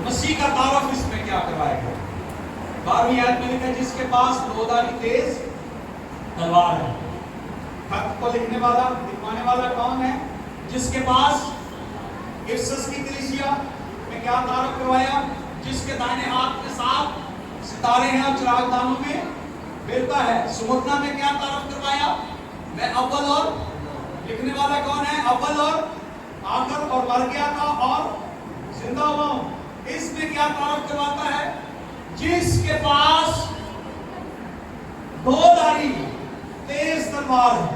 مسیح کا تعارف اس میں کیا کروایا گیا؟ 12ویں آیت میں لکھا جس کے پاس دوداری تیز تلوار ہے. خط کو لکھنے والا لکھوانے والا کون ہے؟ جس کے پاس افسس کی کلیسیا میں کیا تعارف کروایا؟ جس کے دائنے ہاتھ میں 7 ستارے ہیں اور چراغ دانوں میں بیلتا ہے. سمرنا میں کیا تعارف کروایا؟ میں اول اور لکھنے والا کون ہے؟ اول اور آخر اور مر گیا تھا اور زندہ ہوا ہوں. اس میں کیا تعارف کرواتا ہے؟ جس کے پاس دوداری تیز تلوار ہے.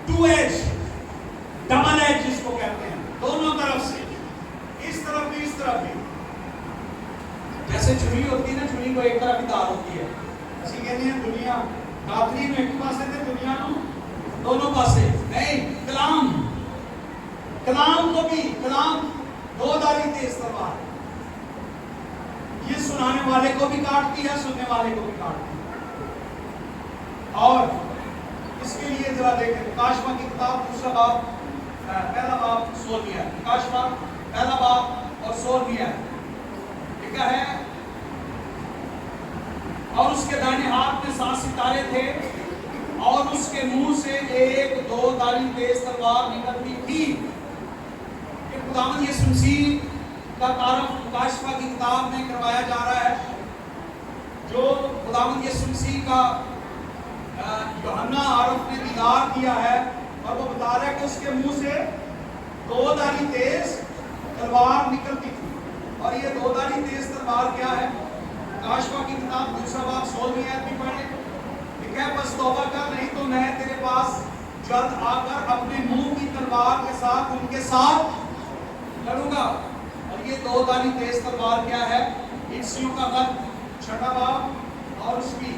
2 ایج ڈبل ایج جس کو کہتے ہیں, دونوں طرف سے, اس طرف بھی اس طرف بھی. جیسے چھری ہوتی ہے نا, چھری کو ایک طرف ہی دار ہوتی ہے. اسی کہتے ہیں دنیا داتری میں ایک پاسے تے دنیا نو دونوں پاسے نہیں. کلام کو بھی کلام دوداری تیز تلوار, یہ سنانے والے کو بھی کاٹتی ہے, سننے والے کو بھی کاٹتی ہے. اور اس کے لیے ذرا دیکھیں مکاشفہ کی کتاب 2 باب پہلا باب 16 مکاشفہ پہلا باب اور 16 لکھا ہے اور اس کے دائنے ہاتھ میں 7 ستارے تھے اور اس کے منہ سے ایک دوداری تیز تلوار نکلتی تھی. کہ خداوند یسوع مسیح کا تعارف مکاشفہ کی کتاب میں کروایا جا رہا ہے. جو خداوند یسوع مسیح کا یوحنا عارف نے دیدار کیا ہے اور وہ بتا رہا ہے کہ اس کے منہ سے دوداری تیز تلوار نکلتی تھی. اور یہ دوداری تیز تلوار کیا ہے؟ مکاشفہ کی کتاب 2 باب 16 آیت بھی پڑھیں. لکھا ہے بس توبہ کر نہیں تو میں تیرے پاس جلد آ کر اپنے منہ کی تلوار کے ساتھ ان کے ساتھ لڑوں گا. اور یہ دوداری تیز تلوار کیا ہے؟ افسیوں کا خط 6 باب اور اس کی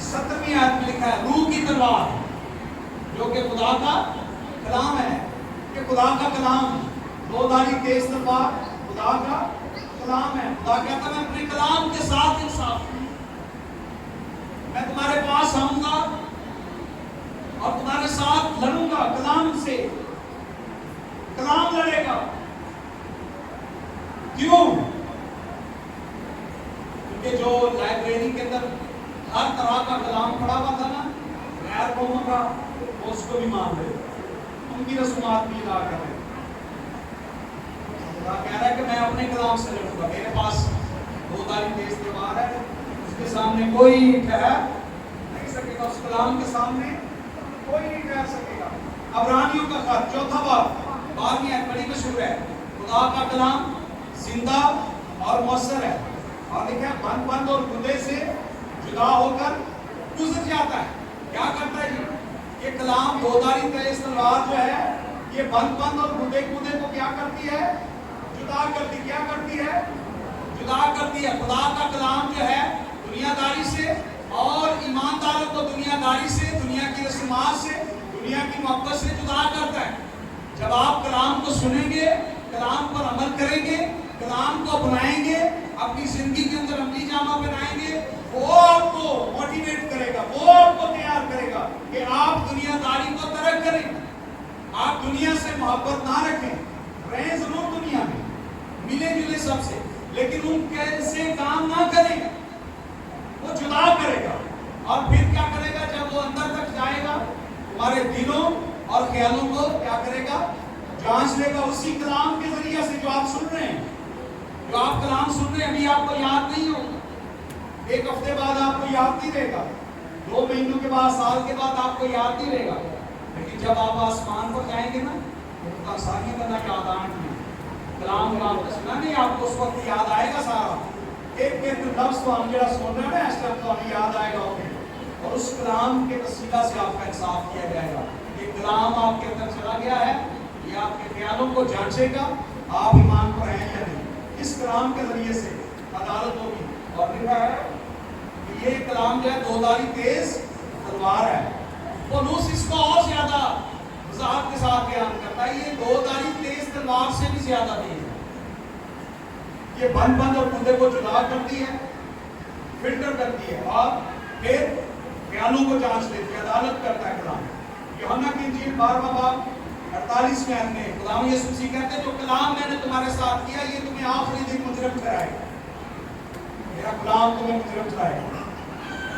17ویں آیت میں لکھا ہے روح کی تلوار جو کہ خدا کا کلام ہے. کہ خدا کا کلام دوداری تیز تلوار خدا کا کلام ہے. خدا کہتا ہے میں اپنے کلام کے ساتھ انصاف ہوں, میں تمہارے پاس آؤں گا اور تمہارے ساتھ لڑوں گا. کلام سے کلام لڑے گا. کیوں؟ کیونکہ جو لائبریری کے اندر ہر طرح کا کلام پڑا ہوا تھا نا, غیر قوموں کا, وہ اس کو بھی مان لے, ان کی رسومات بھی ادا کرے. خدا کہہ رہا ہے کہ میں اپنے کلام سے لڑوں گا. میرے پاس دوداری تیز تلوار ہے, اس کے سامنے کوئی ٹھہر نہیں سکے گا. اس کلام کے سامنے کوئی نہیں ٹھہر سکے گا. عبرانیوں کا خط 4 باب 12ویں آیت بڑی مشہور ہے. خدا کا کلام زندہ اور مؤثر ہے اور لکھا ہے بند اور گدے سے جدا ہو کر گزر جاتا ہے. کیا کرتا ہے جی؟ یہ کلام دوداری تیز تلوار جو ہے یہ بند اور گدے کو کیا کرتی ہے؟ جدا کرتی. کیا کرتی ہے؟ جدا کرتی ہے. خدا کا کلام جو ہے دنیا داری سے اور ایمانداروں کو دنیا داری سے, دنیا کی رسومات سے, دنیا کی محبت سے جدا کرتا ہے. جب آپ کلام کو سنیں گے, کلام پر عمل کریں گے, کلام کو اپنائیں گے, اپنی زندگی کے اندر عملی جامہ پہنائیں گے, وہ آپ کو موٹیویٹ کرے گا, وہ آپ کو تیار کرے گا کہ آپ دنیا داری کو ترک کریں. آپ دنیا سے محبت نہ رکھیں, رہیں ضرور دنیا میں, ملے جلے سب سے, لیکن ان سے کام نہ کریں. وہ جدا کرے گا اور پھر کیا کرے گا؟ جب وہ اندر تک جائے گا ہمارے دلوں اور خیالوں کو کیا کرے گا؟ جانچ لے گا. اسی کلام کے ذریعے سے جو آپ سن رہے ہیں, جو آپ کلام سن رہے ہیں, ابھی آپ کو یاد نہیں ہوگا, 1 ہفتے بعد آپ کو یاد نہیں رہے گا, 2 مہینوں کے بعد, سال کے بعد آپ کو یاد نہیں رہے گا. لیکن جب آپ آسمان پر جائیں گے نا تو ساری بنا یاد آئیں گے. کلام آپ نے سنا نہیں, آپ کو اس وقت یاد آئے گا سارا. ایک لفظ تو ہم جڑا سن رہے ہیں نا اس ٹائم تو ہمیں یاد آئے گا. اور اس کلام کے وسیلہ سے آپ کا انصاف کیا جائے گا. یہ کلام آپ کے اندر چلا گیا ہے, یہ آپ کے خیالوں کو جانچے گا آپ ایمان پر ہیں یا نہیں. اس کلام کے ذریعے سے عدالت ہوگی. اور لکھا ہے کہ یہ کلام جو ہے دوداری تیز تلوار ہے. پولس اس کو اور زیادہ وضاحت کے ساتھ بیان کرتا ہے. یہ دوداری تیز تلوار سے بھی زیادہ تیز ہے. یہ بند اور گدے کو جدا کرتی ہے, فلٹر کرتی ہے اور پھر خیالوں کو جانچ لیتی ہے, عدالت کرتا ہے کلام. یوحنا کی انجیل 12واں باب 48 میں میں خدا یسوع مسیح کہتے ہیں جو کلام میں نے تمہارے ساتھ کیا یہ تمہیں آخری دن مجرم ٹھہرائے گا. میرا کلام تمہیں مجرم ٹھہرائے گا.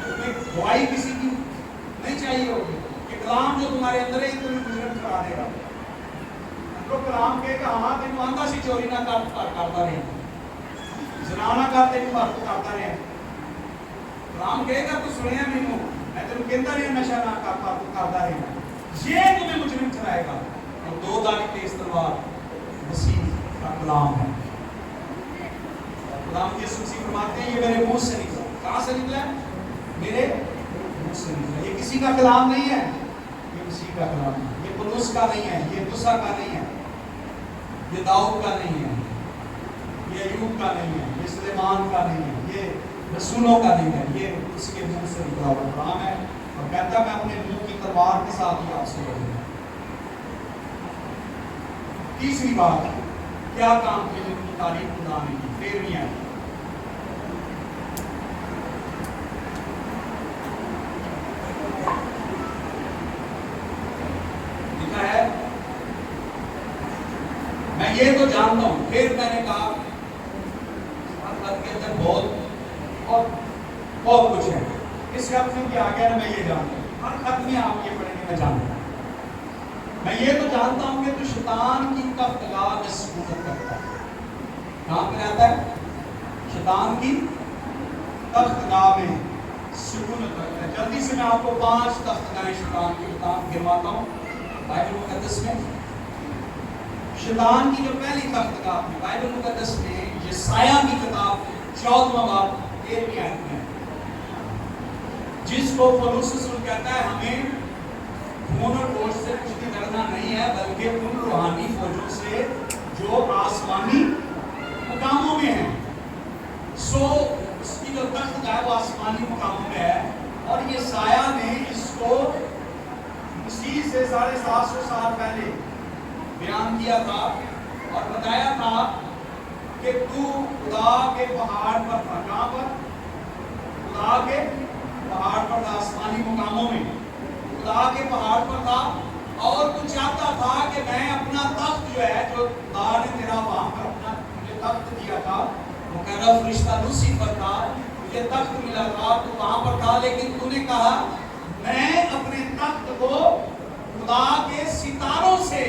تمہیں گواہی کسی کی نہیں چاہیے ہوگی کہ کلام جو تمہارے اندر ہے یہ تمہیں مجرم ٹھہرا دے گا. تو کلام کہے گا ہاں تینوں آندھا سی چوری نہ کرتا رہے, زنا نہ کر تینوں بات کرتا رہے. کلام کہے گا تو سنیا مینوں میں تینوں کہتا رہا نشہ نہ کرتا رہے. یہ تمہیں مجرم ٹھہرائے گا. اور 2 دانی تیز تلوار مسیح کا کلام ہے. کلام یسوع مسیح فرماتے ہیں یہ میرے منہ سے نکلا. کہاں سے نکلا ہے؟ میرے منہ سے نکلا. یہ کسی کا کلام نہیں ہے, یہ مسیح کا کلام ہے. یہ پولس کا نہیں ہے, یہ موسیٰ کا نہیں ہے, یہ داؤد کا نہیں ہے, یہ ایوب کا نہیں ہے, یہ سلیمان کا نہیں ہے, یہ رسولوں کا نہیں ہے. یہ اس کے منہ سے نکلا ہوا کلام ہے. اور کہتا میں اپنے منہ کی تلوار کے ساتھ ہی آپ سے بولوں گا. تیسری بات کیا کام کی جن کی تعریف خدا نے کی. 13ویں آیت لکھا ہے میں یہ تو جانتا ہوں. پھر میں نے کہا خط کے اندر بہت کچھ ہے. اس خط میں کیا آگیا نا میں یہ جانتا ہوں. ہر خط میں آپ یہ پڑھیں گے میں جانتا ہوں. میں یہ تو جانتا ہوں کہ تو شیطان کی تختگاہ میں سکونت کرتا ہے. کہاں پہ رہتا ہے؟ شیطان کی تختگاہ میں سکونت کرتا ہے. جلدی سے میں آپ کو 5 تختگاہیں شیطان کی گرواتا ہوں بائبل مقدس میں. شیطان کی جو پہلی تختگاہ ہے بائبل مقدس میں یسایہ کی کتاب 14واں باب 13ویں آیت میں, جس کو پولس رسول کہتا ہے ہمیں خون اور گوشت سے کچھ بھی لڑنا نہیں ہے بلکہ ان روحانی فوجوں سے جو آسمانی مقاموں میں ہیں. سو اس کی جو تخت ہے وہ آسمانی مقاموں میں ہے. اور یہ سایہ نے اس کو مسیح سے 750 سال پہلے بیان کیا تھا اور بتایا تھا کہ تو خدا کے پہاڑ پر تھا. کہاں پر؟ خدا کے پہاڑ پر تھا, آسمانی مقاموں میں خدا کے پہاڑ پر تھا. اور تو چاہتا تھا کہ میں اپنا تخت جو ہے جو خدا نے تیرا وہاں پر اپنا مجھے تخت دیا تھا, وہ کہنا فرشتہ لوسیفر تھا, مجھے تخت ملا تھا, تو وہاں پر تھا. لیکن تو نے کہا میں اپنے تخت کو خدا کے ستاروں سے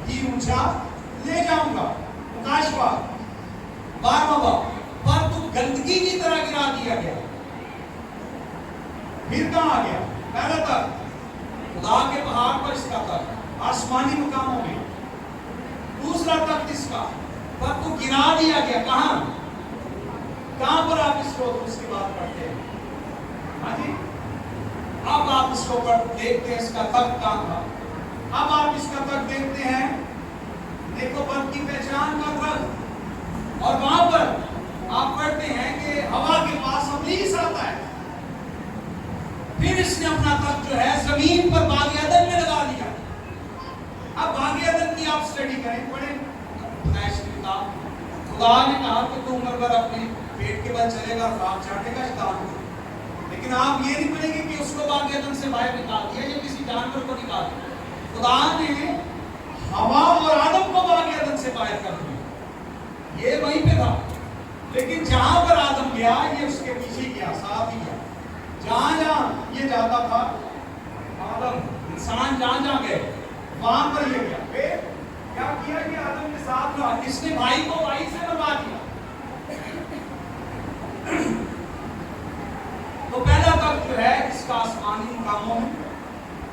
بھی اونچا لے جاؤں گا. مکاشفہ 12واں باب. پر تو گندگی کی طرح گرا دیا گیا. پھر کہاں آ گیا؟ پہلا تخت خدا کے پہاڑ پر اس کا تخت آسمانی مقاموں میں. دوسرا تخت اس کا پر تو گرا دیا گیا. کہاں پر آپ اس کو اس کی بات پڑھتے ہیں؟ ہاں جی, اب آپ اس کو دیکھتے ہیں اس کا تخت کہاں تھا. اب آپ اس کا تخت دیکھتے ہیں دیکھو بد کی پہچان کا تخت. اور وہاں پر آپ پڑھتے ہیں کہ ہوا کے پاس ابلیس آتا ہے. پھر اس نے اپنا تخت جو ہے زمین پر باغ عدن میں لگا دیا. اب باغ عدن کی آپ سٹڈی کریں, پڑھیں پیدائش کی کتاب. خدا نے کہا کہ تو عمر بھر اپنے پیٹ کے بل چلے گا, خواب چاٹے گا شیطان. لیکن آپ یہ نہیں پڑھیں گے کہ اس کو باغ عدن سے باہر نکال دیا یا کسی جانور کو نکال دیا. خدا نے ہوا اور آدم کو باغ عدن سے باہر کر دیا. یہ وہیں پہ تھا. لیکن جہاں پر آدم گیا یہ اس کے پیچھے گیا, ساتھ ہی گیا. جہاں جہاں یہ جاتا تھا آدم انسان جہاں گئے وہاں پر یہ گیا. پھر کیا کیا کہ آدم کے ساتھ رہا. اس نے بھائی کو بھائی سے مروا دیا. تو پہلا تخت جو ہے اس کا آسمانی مقاموں میں,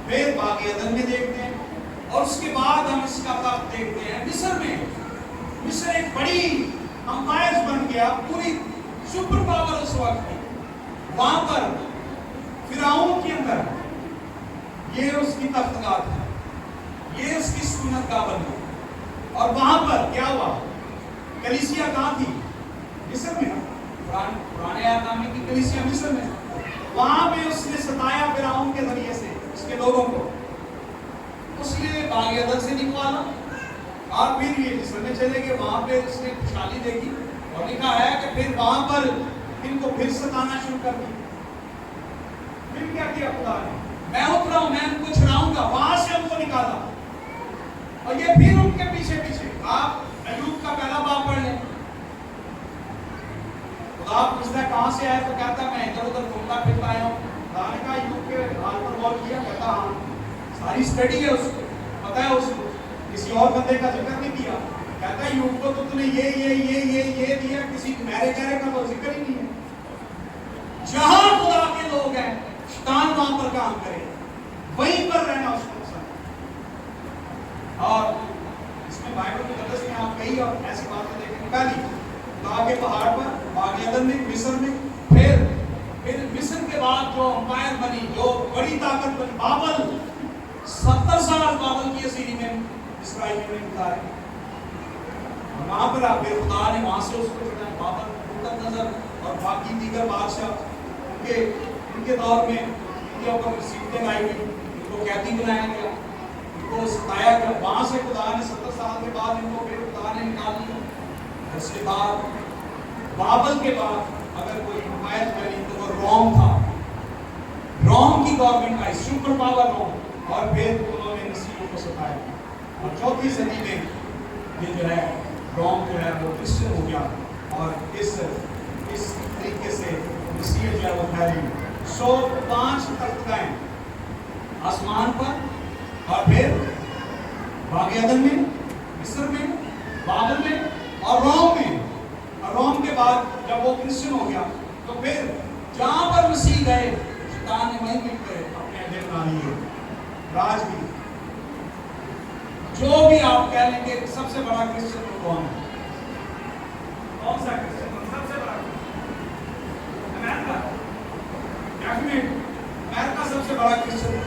پھر باغ عدن میں دیکھتے ہیں. اور اس کے بعد ہم اس کا تخت دیکھتے ہیں مصر میں. مصر ایک بڑی امپائر بن گیا, پوری سپر پاور اس وقت کی. وہاں پر فرعون کے اندر یہ اس کی تختگاہ تھی, یہ اس کی سکونت گاہ بن گئی. اور وہاں پر کیا ہوا؟ کلیسیا کہاں تھی؟ مصر میں. پرانے عہد نامے کی کلیسیا مصر میں. وہاں پہ اس نے ستایا فرعون کے ذریعے سے اس کے لوگوں کو. اس نے باغ عدن سے نکوالا اور پھر یہ مصر میں چلے گئے. وہاں پہ اس نے خوشحالی دیکھی اور لکھا ہے کہ پھر وہاں پر ان کو پھر ستانا شروع کر دیا. پھر کیا کیا خدا نے؟ میں اترا ہوں, میں ان کو چھڑاؤں گا. وہاں سے ان کو نکالا. یہ پھر ان کے پیچھے پیچھے. آپ ایوب کا پہلا باب پڑھ لیں. خدا پوچھتا ہے کہاں سے آئے تو کہتا ہے میں ادھر ادھر گھومتا پھرتا آیا ہوں. خدا نے کہا ایوب کے حال پر غور کیا؟ کہتا ہاں. ساری اسٹڈی ہے اس کو, پتہ ہے اس کو, کسی اور بندے کا ذکر نہیں کیا. کہتا ہے ایوب کو تو تم نے یہ دیا, کسی میرے چہرے کا تو ذکر ہی نہیں ہے. جہاں خدا کے لوگ ہیں شیطان وہاں پر کام کرے, وہیں پر رہنا اس کو پسند. اور اس میں بائبل مقدس میں آپ کئی اور ایسی باتیں دیکھیں گے. پہلی خدا کے پہاڑ پر باغ عدن میں, مصر میں, پھر مصر کے بعد جو امپائر بنی, جو بڑی طاقت بنی, بابل. 70 سال بابل کی اسیری میں اسرائیلیوں نے گزارے. وہاں پر آپ خدا نے وہاں سے اس کو چڑھایا. بابل, بخت نظر اور باقی دیگر بادشاہ ان کے دور میں ان کے اوپر مصیبتیں لائی گئی, ان کو قیدی بنایا گیا, ان کو ستایا گیا. وہاں سے خدا نے 70 سال کے بعد ان کو پھر خدا نے نکال دیا. اس کے بعد بابل کے بعد اگر کوئی حمایت بنی تو وہ روم تھا. روم کی گورنمنٹ آئی, سپر پاور روم, اور پھر انہوں نے مسیحیوں کو ستایا. اور 4ویں صدی میں یہ جو ہے روم جو ہے وہ کرسچن ہو گیا, اور اس طریقے سے مسیحیت جو ہے وہ پھیلی. 5 تختیں آسمان پر, اور پھر باغ عدن میں, مصر میں, بابل میں اور روم میں. اور روم کے بعد جب وہ کرسچن ہو گیا تو پھر جہاں پر مسیح گئے شیطان نے وہیں مل کر اپنے اڈے بنا لیے. راج بھی جو بھی آپ کہہ لیں گے سب سے بڑا کرسچن کون ہے؟ کون سا کرسچن سب سے بڑا؟ امریکہ. امریکہ سب سے بڑا کرسچن ہے.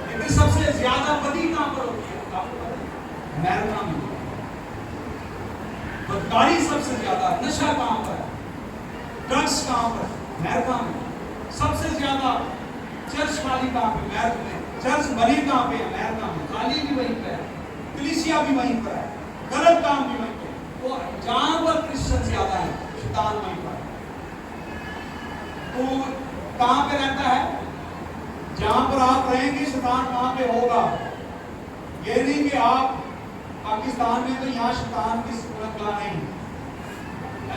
لیکن سب سے زیادہ بدی کہاں پر ہوتی ہے؟ آپ کو پتہ ہے امریکہ میں. بدکاری سب سے زیادہ, نشہ کہاں پر ہے, ڈرگس کہاں پر ہے؟ امریکہ میں. سب سے زیادہ چرچ والی کہاں پہ؟ امریکہ میں. چرچ بنے کہاں پہ؟ امریکہ میں. خالی بھی وہیں پہ ہے, کلیسیا بھی وہیں پر ہے, غلط کام بھی وہیں پہ. وہ جہاں پر کرسچن زیادہ ہیں شیطان وہیں پر ہے. تو کہاں پہ رہتا ہے؟ جہاں پر آپ رہیں گے شیطان وہاں پہ ہوگا. یہ نہیں کہ آپ پاکستان میں تو یہاں شیطان کی سکونت گاہ نہیں.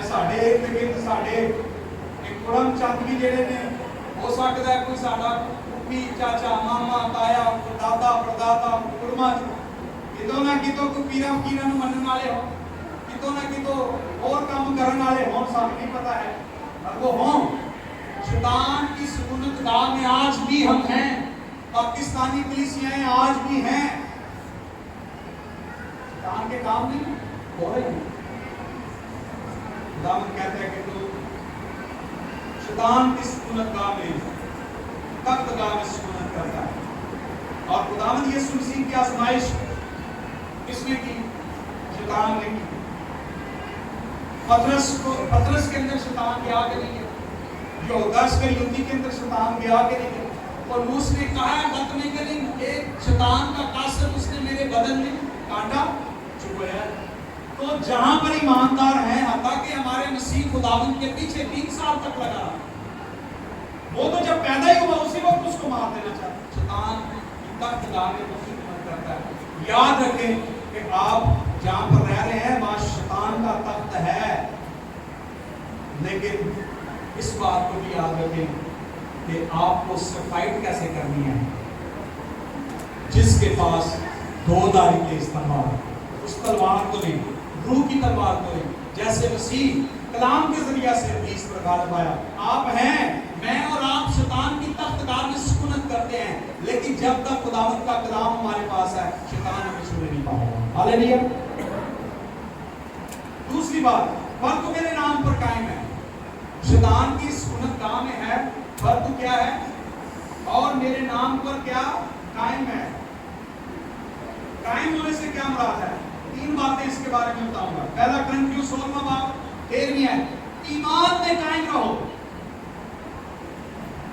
ساڑھے ایک ساڑھے ایک قرم چند بھی جڑے نے, ہو سکتا ہے کوئی ساڑھا پھوپھی, چاچا, ماما, تایا, دادا, پردادا, قرمہ کتوں نہ کتوں کو پیرا فقیراں نوں منن والے ہو, کتوں نہ کتوں اور کام کرن والے ہون, سب نہیں پتا ہے پر وہ ہوں. شیطان کی سکونت گاہ میں آج بھی ہم ہیں. پاکستانی کلیسیاں آج بھی ہیں. شیطان کے کام نہیں ہو رہے ہیں. خداوند کہتا ہے کہ تو شیطان کی سکونت گاہ میں, تخت گاہ میں سکونت کرتا ہے. اور خداوند یسوع مسیح کی آزمائش کس نے کی؟ شیطان نے کی. پطرس کے اندر شیطان گیا کہ نہیں گیا؟ یہودا اسکریوتی کے اندر شیطان گیا کہ نہیں گیا؟ پولس نے کہا ختم کریں ایک شیطان کا قاصد اس نے میرے بدن میں کانٹا چبھایا. تو جہاں پر ایماندار ہیں, حتیٰ کہ ہمارے مسیح خداوند کے پیچھے 3 سال تک لگا, وہ تو جب پیدا ہی ہوا اسی وقت اس کو مار دینا چاہتا. شیطان تخت گاہ میں مسیح کرتا ہے. یاد رکھیں کہ آپ جہاں پر رہ رہے ہیں وہاں شیطان کا تخت ہے, لیکن اس بات کو بھی یاد رکھیں کہ آپ کو اس سے فائٹ کیسے کرنی ہے. جس کے پاس 2 دھاری تیز تلوار, اس تلوار کو نہیں, روح کی تلوار کو نہیں. جیسے مسیح کلام کے ذریعہ سے ابلیس پر غالب آیا. آپ ہیں, میں اور آپ شیطان کی تخت گاہ میں سکونت کرتے ہیں, لیکن جب تک خداوند کا کلام ہمارے پاس ہے شیطان ہمیں چھونے نہیں پائے گا. ہاللیلویا. دوسری بات, فرق میرے نام پر قائم ہے. شیطان کی سکونت گاہ میں ہے, فرق کیا ہے؟ اور میرے نام پر کیا قائم ہے؟ قائم ہونے سے کیا مراد ہے؟ 3 باتیں اس کے بارے میں بتاؤں گا. پہلا کرنٹیوں 16واں باب 13ویں ہے, ایمان میں قائم رہو.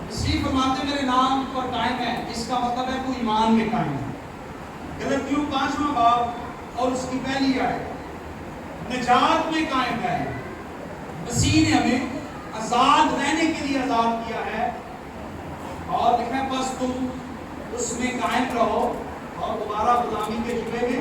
مسیح فرماتے میرے نام پر قائم ہے, اس کا مطلب ہے تو ایمان میں قائم ہے. گلتیوں 5واں باب اور اس کی پہلی آیت, نجات میں قائم ہے. مسیح نے ہمیں آزاد رہنے کے لیے آزاد کیا ہے, اور لکھا ہے بس تم اس میں قائم رہو اور دوبارہ غلامی کے جبے میں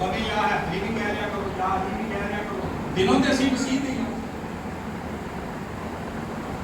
ਕਦੇ ਯਾ ਹੈ ਇਹ ਵੀ ਕਹਿ ਰਿਹਾ ਕਰੋ, ਯਾ ਇਹ ਵੀ ਕਹਿ ਰਿਹਾ ਕਰੋ, ਦਿਲੋਂ ਤੇ ਅਸੀਂ ਮਸੀਹ ਦੇ ਹਾਂ।